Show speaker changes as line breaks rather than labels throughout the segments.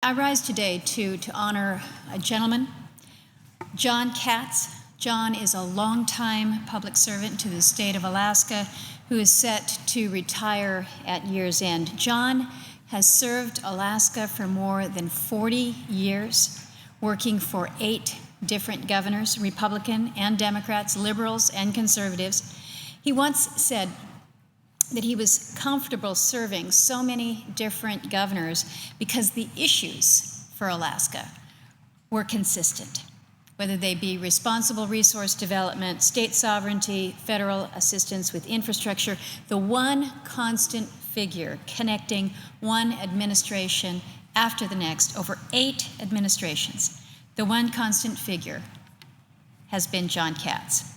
I rise today to honor a gentleman, John Katz. John is a longtime public servant to the state of Alaska who is set to retire at year's end. John has served Alaska for more than 40 years, working for 8 different governors, Republican and Democrats, liberals and conservatives. He once said that he was comfortable serving so many different governors because the issues for Alaska were consistent, whether they be responsible resource development, state sovereignty, federal assistance with infrastructure. The one constant figure connecting one administration after the next over 8 administrations, the one constant figure has been John Katz.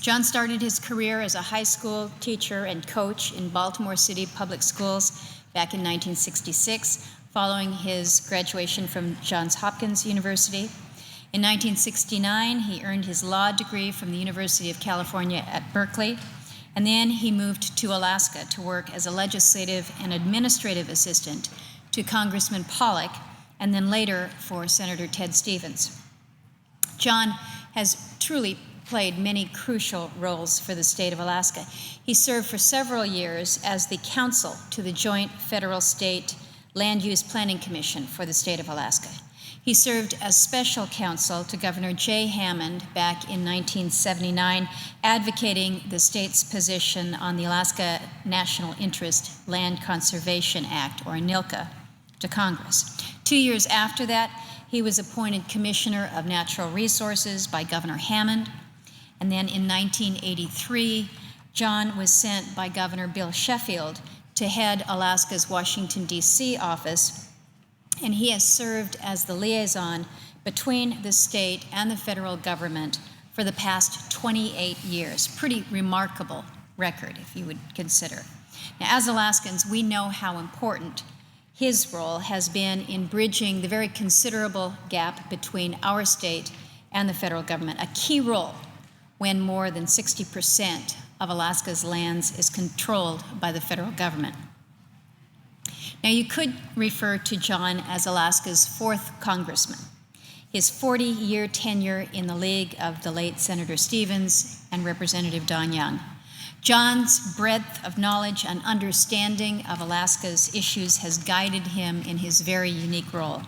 John started his career as a high school teacher and coach in Baltimore City Public Schools back in 1966, following his graduation from Johns Hopkins University. In 1969, he earned his law degree from the University of California at Berkeley, and then he moved to Alaska to work as a legislative and administrative assistant to Congressman Pollock, and then later for Senator Ted Stevens. John has truly played many crucial roles for the state of Alaska. He served for several years as the counsel to the Joint Federal-State Land Use Planning Commission for the state of Alaska. He served as special counsel to Governor Jay Hammond back in 1979, advocating the state's position on the Alaska National Interest Land Conservation Act, or NILCA, to Congress. 2 years after that, he was appointed Commissioner of Natural Resources by Governor Hammond. And then in 1983, John was sent by Governor Bill Sheffield to head Alaska's Washington, D.C. office, and he has served as the liaison between the state and the federal government for the past 28 years. Pretty remarkable record, if you would consider. Now, as Alaskans, we know how important his role has been in bridging the very considerable gap between our state and the federal government, a key role when more than 60% of Alaska's lands is controlled by the federal government. Now, you could refer to John as Alaska's 4th congressman. His 40-year tenure in the league of the late Senator Stevens and Representative Don Young. John's breadth of knowledge and understanding of Alaska's issues has guided him in his very unique role.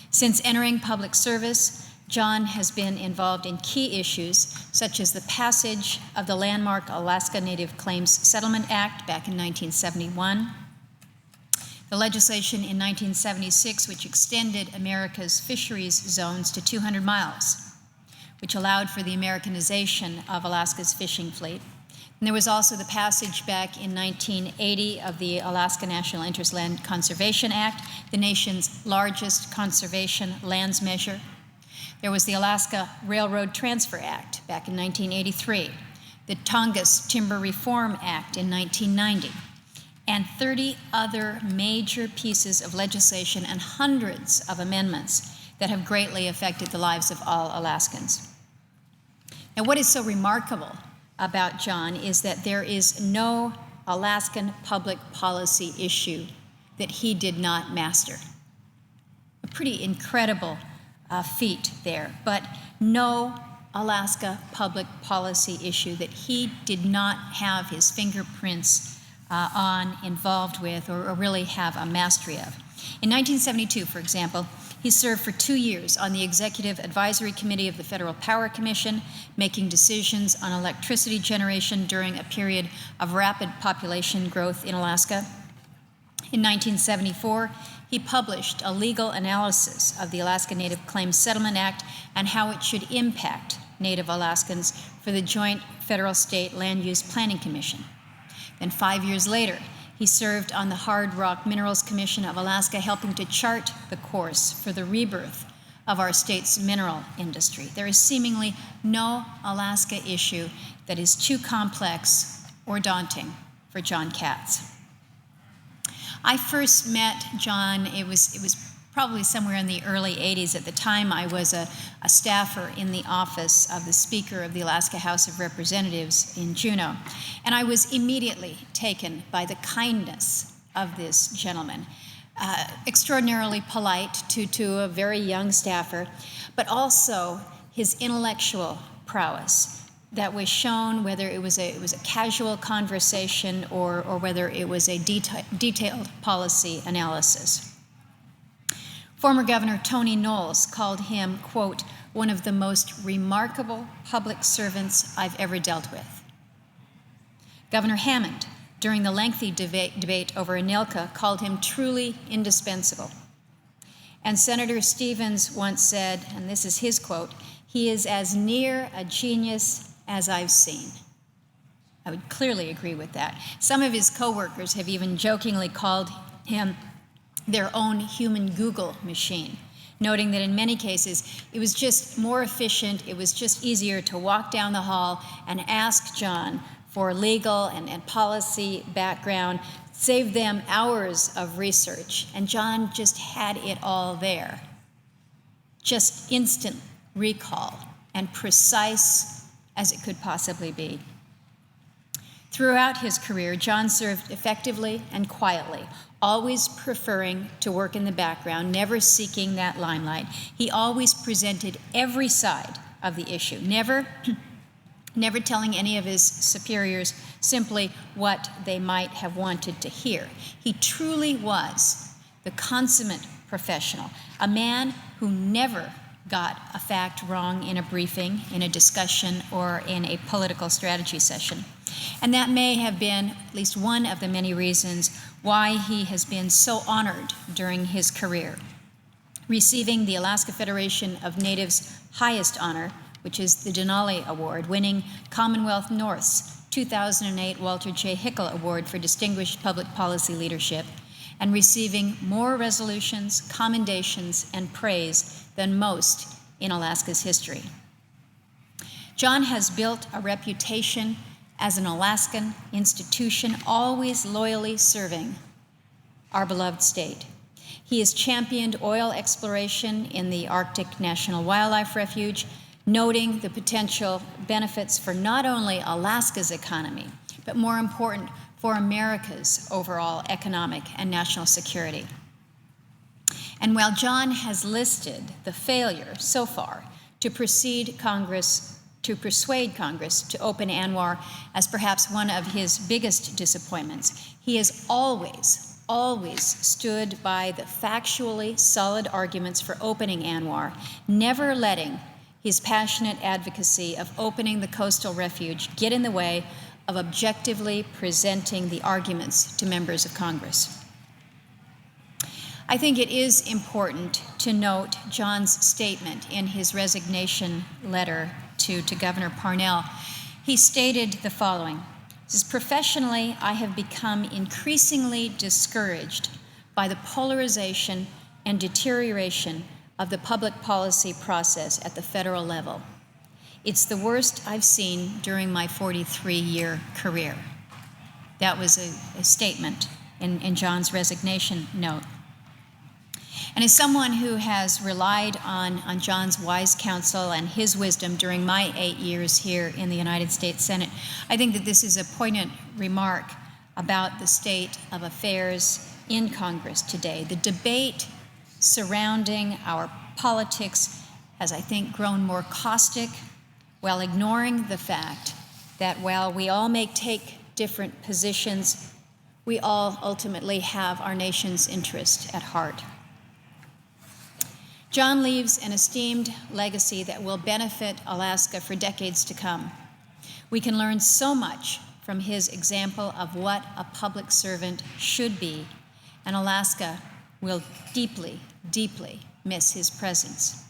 Since entering public service, John has been involved in key issues such as the passage of the landmark Alaska Native Claims Settlement Act back in 1971, the legislation in 1976 which extended America's fisheries zones to 200 miles, which allowed for the Americanization of Alaska's fishing fleet. And there was also the passage back in 1980 of the Alaska National Interest Land Conservation Act, the nation's largest conservation lands measure. There was the Alaska Railroad Transfer Act back in 1983, the Tongass Timber Reform Act in 1990, and 30 other major pieces of legislation and hundreds of amendments that have greatly affected the lives of all Alaskans. Now, what is so remarkable about John is that there is no Alaskan public policy issue that he did not master. A pretty incredible feat there, but no Alaska public policy issue that he did not have his fingerprints on, involved with, or really have a mastery of. In 1972, for example, he served for 2 years on the Executive Advisory Committee of the Federal Power Commission, making decisions on electricity generation during a period of rapid population growth in Alaska. In 1974, he published a legal analysis of the Alaska Native Claims Settlement Act and how it should impact Native Alaskans for the Joint Federal-State Land Use Planning Commission. Then 5 years later, he served on the Hard Rock Minerals Commission of Alaska, helping to chart the course for the rebirth of our state's mineral industry. There is seemingly no Alaska issue that is too complex or daunting for John Katz. I first met John, it was probably somewhere in the early 80s. At the time, I was a staffer in the office of the Speaker of the Alaska House of Representatives in Juneau. And I was immediately taken by the kindness of this gentleman. extraordinarily polite to a very young staffer, but also his intellectual prowess that was shown, whether it was a casual conversation or whether it was a detailed policy analysis. Former Governor Tony Knowles called him, quote, one of the most remarkable public servants I've ever dealt with. Governor Hammond, during the lengthy debate over Anilka, called him truly indispensable. And Senator Stevens once said, and this is his quote, he is as near a genius as I've seen. I would clearly agree with that. Some of his coworkers have even jokingly called him their own human Google machine, noting that in many cases it was just more efficient, it was just easier to walk down the hall and ask John for legal and policy background, save them hours of research, and John just had it all there. Just instant recall and precise as it could possibly be. Throughout his career, John served effectively and quietly, always preferring to work in the background, never seeking that limelight. He always presented every side of the issue, never telling any of his superiors simply what they might have wanted to hear. He truly was the consummate professional, a man who never got a fact wrong in a briefing, in a discussion, or in a political strategy session. And that may have been at least one of the many reasons why he has been so honored during his career, receiving the Alaska Federation of Natives' highest honor, which is the Denali Award, winning Commonwealth North's 2008 Walter J. Hickel Award for Distinguished Public Policy Leadership, and receiving more resolutions, commendations, and praise than most in Alaska's history. John has built a reputation as an Alaskan institution, always loyally serving our beloved state. He has championed oil exploration in the Arctic National Wildlife Refuge, noting the potential benefits for not only Alaska's economy, but more important, for America's overall economic and national security. And while John has listed the failure so far to persuade Congress to open ANWR as perhaps one of his biggest disappointments, he has always stood by the factually solid arguments for opening ANWR, never letting his passionate advocacy of opening the coastal refuge get in the way of objectively presenting the arguments to members of Congress. I think it is important to note John's statement in his resignation letter to Governor Parnell. He stated the following. He says, professionally, I have become increasingly discouraged by the polarization and deterioration of the public policy process at the federal level. It's the worst I've seen during my 43-year career. That was a statement in John's resignation note. And as someone who has relied on John's wise counsel and his wisdom during my 8 years here in the United States Senate, I think that this is a poignant remark about the state of affairs in Congress today. The debate surrounding our politics has, I think, grown more caustic, while ignoring the fact that while we all may take different positions, we all ultimately have our nation's interest at heart. John leaves an esteemed legacy that will benefit Alaska for decades to come. We can learn so much from his example of what a public servant should be, and Alaska will deeply, deeply miss his presence.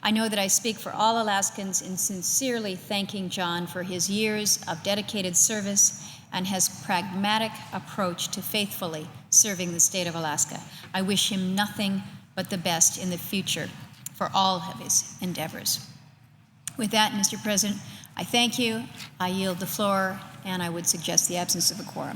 I know that I speak for all Alaskans in sincerely thanking John for his years of dedicated service and his pragmatic approach to faithfully serving the state of Alaska. I wish him nothing but the best in the future for all of his endeavors. With that, Mr. President, I thank you, I yield the floor, and I would suggest the absence of a quorum.